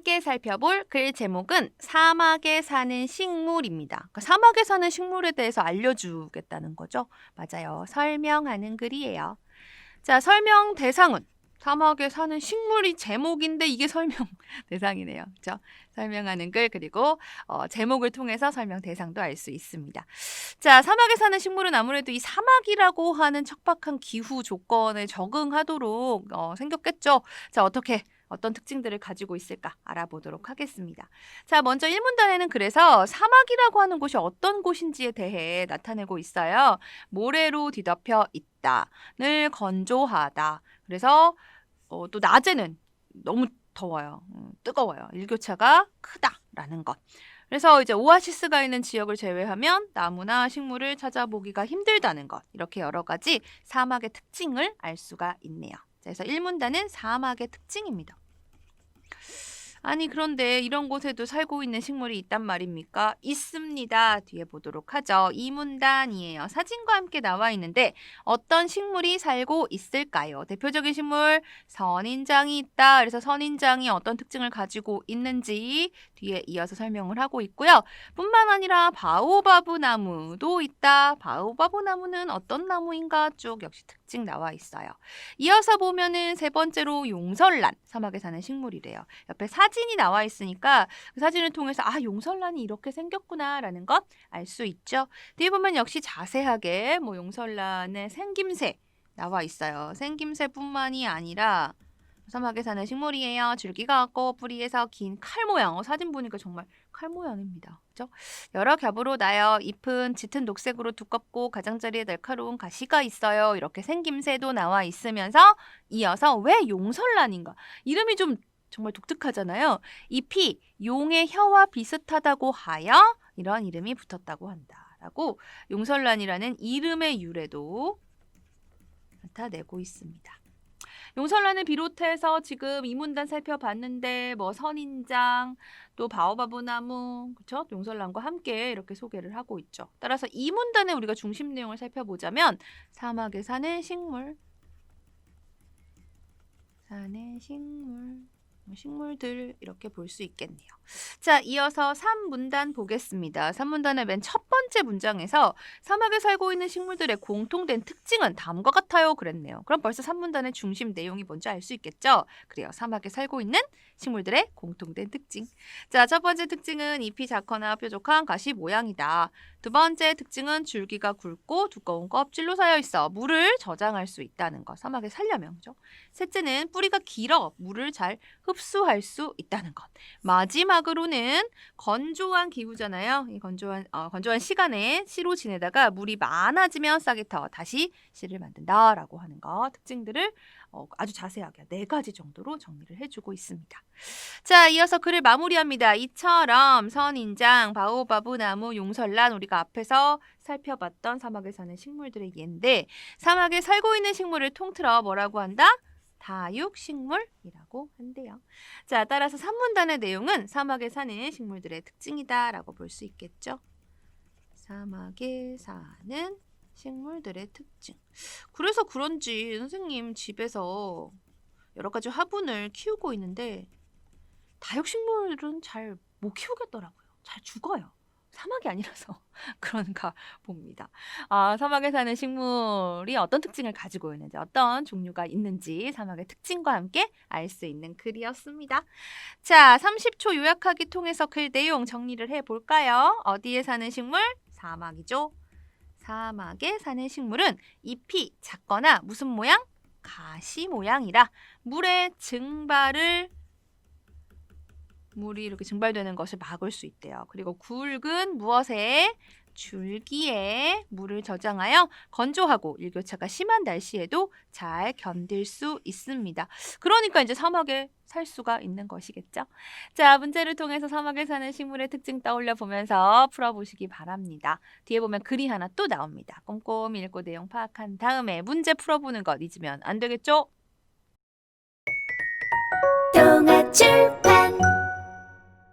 함께 살펴볼 글 제목은 사막에 사는 식물입니다. 그러니까 사막에 사는 식물에 대해서 알려주겠다는 거죠. 맞아요. 설명하는 글이에요. 자, 설명 대상은 사막에 사는 식물이 제목인데 이게 설명 대상이네요. 그렇죠? 설명하는 글 그리고 제목을 통해서 설명 대상도 알 수 있습니다. 자, 사막에 사는 식물은 아무래도 이 사막이라고 하는 척박한 기후 조건에 적응하도록 생겼겠죠. 자, 어떤 특징들을 가지고 있을까 알아보도록 하겠습니다. 자, 먼저 1문단에는 그래서 사막이라고 하는 곳이 어떤 곳인지에 대해 나타내고 있어요. 모래로 뒤덮여 있다. 늘 건조하다. 그래서 또 낮에는 너무 더워요. 뜨거워요. 일교차가 크다라는 것. 그래서 이제 오아시스가 있는 지역을 제외하면 나무나 식물을 찾아보기가 힘들다는 것. 이렇게 여러 가지 사막의 특징을 알 수가 있네요. 그래서 1문단은 사막의 특징입니다. 아니 그런데 이런 곳에도 살고 있는 식물이 있단 말입니까? 있습니다. 뒤에 보도록 하죠. 2문단이에요. 사진과 함께 나와 있는데 어떤 식물이 살고 있을까요? 대표적인 식물 선인장이 있다. 그래서 선인장이 어떤 특징을 가지고 있는지 뒤에 이어서 설명을 하고 있고요. 뿐만 아니라 바오바브 나무도 있다. 바오바브 나무는 어떤 나무인가 쭉 역시 특징 나와 있어요. 이어서 보면은 세 번째로 용설란, 사막에 사는 식물이래요. 옆에 사진이 나와 있으니까 그 사진을 통해서 용설란이 이렇게 생겼구나라는 것 알 수 있죠. 뒤에 보면 역시 자세하게 용설란의 생김새 나와 있어요. 생김새뿐만이 아니라 사막에 사는 식물이에요. 줄기가 없고 뿌리에서 긴 칼 모양. 사진 보니까 정말 칼 모양입니다. 그죠? 여러 겹으로 나요. 잎은 짙은 녹색으로 두껍고 가장자리에 날카로운 가시가 있어요. 이렇게 생김새도 나와 있으면서 이어서 왜 용설란인가? 이름이 좀 정말 독특하잖아요. 잎이 용의 혀와 비슷하다고 하여 이런 이름이 붙었다고 한다라고 용설란이라는 이름의 유래도 나타내고 있습니다. 용설란을 비롯해서 지금 이 문단 살펴봤는데 선인장, 또 바오바브 나무, 그렇죠? 용설란과 함께 이렇게 소개를 하고 있죠. 따라서 이 문단에 우리가 중심 내용을 살펴보자면 사막에 사는 식물들 이렇게 볼 수 있겠네요. 자, 이어서 3문단 보겠습니다. 3문단의 맨 첫 번째 문장에서 사막에 살고 있는 식물들의 공통된 특징은 다음과 같아요. 그랬네요. 그럼 벌써 3문단의 중심 내용이 뭔지 알 수 있겠죠? 그래요. 사막에 살고 있는 식물들의 공통된 특징. 자, 첫 번째 특징은 잎이 작거나 뾰족한 가시 모양이다. 두 번째 특징은 줄기가 굵고 두꺼운 껍질로 쌓여 있어 물을 저장할 수 있다는 것. 사막에 살려면, 그죠? 셋째는 뿌리가 길어 물을 잘 흡수할 수 있다는 것. 마지막으로는 건조한 기후잖아요. 이 건조한 시간에 씨로 지내다가 물이 많아지면 싹이 터 다시 씨를 만든다라고 하는 것. 특징들을 아주 자세하게 4가지 정도로 정리를 해주고 있습니다. 자, 이어서 글을 마무리합니다. 이처럼 선인장, 바오바브 나무, 용설란 우리가 앞에서 살펴봤던 사막에 사는 식물들의 예인데 사막에 살고 있는 식물을 통틀어 뭐라고 한다? 다육식물이라고 한대요. 자, 따라서 3문단의 내용은 사막에 사는 식물들의 특징이다라고 볼 수 있겠죠. 사막에 사는 식물들의 특징. 그래서 그런지 선생님 집에서 여러 가지 화분을 키우고 있는데 다육식물은 잘 못 키우겠더라고요. 잘 죽어요. 사막이 아니라서 그런가 봅니다. 사막에 사는 식물이 어떤 특징을 가지고 있는지, 어떤 종류가 있는지 사막의 특징과 함께 알 수 있는 글이었습니다. 자, 30초 요약하기 통해서 글 내용 정리를 해볼까요? 어디에 사는 식물? 사막이죠. 사막에 사는 식물은 잎이 작거나 무슨 모양? 가시 모양이라 물이 이렇게 증발되는 것을 막을 수 있대요. 그리고 굵은 무엇에? 줄기에 물을 저장하여 건조하고 일교차가 심한 날씨에도 잘 견딜 수 있습니다. 그러니까 이제 사막에 살 수가 있는 것이겠죠. 자, 문제를 통해서 사막에 사는 식물의 특징 떠올려 보면서 풀어보시기 바랍니다. 뒤에 보면 글이 하나 또 나옵니다. 꼼꼼히 읽고 내용 파악한 다음에 문제 풀어보는 것 잊으면 안 되겠죠? 동아줄